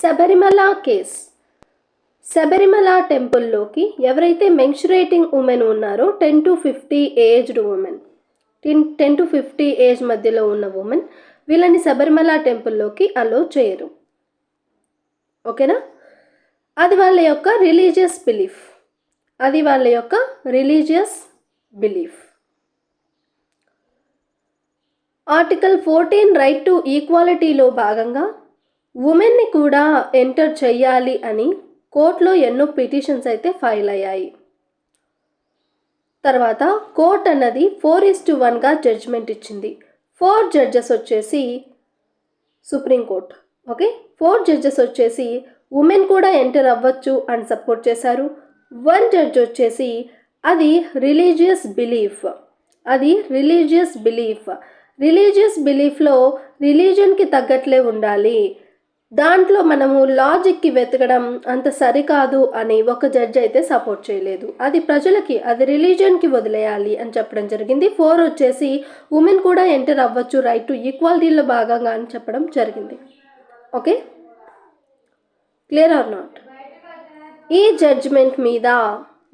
Sabarimala case. Sabarimala టెంపుల్లోకి ఎవరైతే మెన్స్ట్రుయేటింగ్ women ఉన్నారో 10 to 50 aged women, 10 to 50 age మధ్యలో ఉన్న ఉమెన్, వీళ్ళని శబరిమల టెంపుల్లోకి అలో చేయరు. ఓకేనా? అది వాళ్ళ యొక్క religious belief. Article 14 right to ఈక్వాలిటీలో భాగంగా ఉమెన్ని కూడా ఎంటర్ చెయ్యాలి అని కోర్టులో ఎన్నో పిటిషన్స్ అయితే ఫైల్ అయ్యాయి. తర్వాత కోర్ట్ అన్నది 4:1గా జడ్జ్మెంట్ ఇచ్చింది. 4 జడ్జెస్ వచ్చేసి సుప్రీంకోర్టు. ఓకే, 4 జడ్జెస్ వచ్చేసి ఉమెన్ కూడా ఎంటర్ అవ్వచ్చు అని సపోర్ట్ చేశారు. 1 జడ్జ్ వచ్చేసి అది రిలీజియస్ బిలీఫ్లో రిలీజన్కి తగ్గట్లే ఉండాలి, దాంట్లో మనము లాజిక్కి వెతకడం అంత సరికాదు అని ఒక జడ్జ్ అయితే సపోర్ట్ చేయలేదు. అది ప్రజలకి, అది రిలీజన్కి వదిలేయాలి అని చెప్పడం జరిగింది. 4 వచ్చేసి ఉమెన్ కూడా ఎంటర్ అవ్వచ్చు రైట్ టు ఈక్వాలిటీలో భాగంగా అని చెప్పడం జరిగింది. Okay, clear or not? ఈ జడ్జిమెంట్ మీద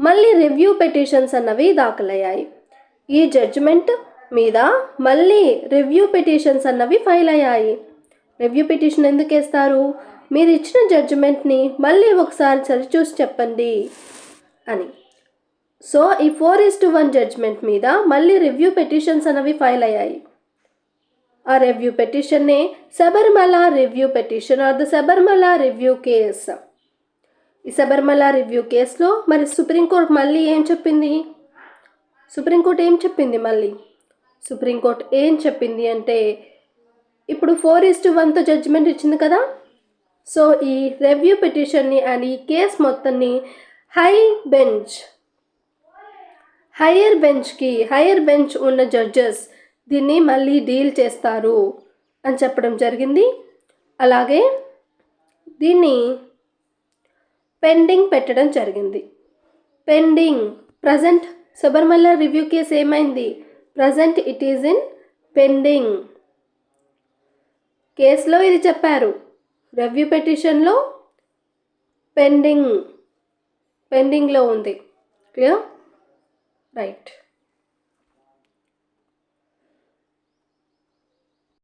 మళ్ళీ రివ్యూ పిటిషన్స్ అన్నవి దాఖలయ్యాయి. ఈ జడ్జిమెంట్ మీద మళ్ళీ రివ్యూ పిటిషన్స్ అన్నవి ఫైల్ అయ్యాయి. రివ్యూ పిటిషన్ ఎందుకు వేస్తారు? మీరు ఇచ్చిన జడ్జిమెంట్ని మళ్ళీ ఒకసారి సరిచూసి చెప్పండి అని. సో ఈ 4:1 జడ్జిమెంట్ మీద మళ్ళీ రివ్యూ పిటిషన్స్ అనేవి ఫైల్ అయ్యాయి. ఆ రివ్యూ పిటిషన్నే Sabarimala review petition or the Sabarimala review case. ఈ శబరిమల రివ్యూ కేసులో మరి సుప్రీంకోర్టు మళ్ళీ ఏం చెప్పింది? సుప్రీంకోర్టు ఏం చెప్పింది అంటే, ఇప్పుడు 4:1తో జడ్జిమెంట్ ఇచ్చింది కదా, సో ఈ రివ్యూ పిటిషన్ని అండ్ ఈ కేస్ మొత్తాన్ని హయ్యర్ బెంచ్ ఉన్న జడ్జెస్ దీన్ని మళ్ళీ డీల్ చేస్తారు అని చెప్పడం జరిగింది. అలాగే దీన్ని పెండింగ్ పెట్టడం జరిగింది. ప్రజెంట్ శబరిమల రివ్యూ కేసు ఏమైంది? Present it is in pending. కేసులో ఇది చెప్పారు, రివ్యూ పిటిషన్లో పెండింగ్లో ఉంది. క్లియర్? రైట్.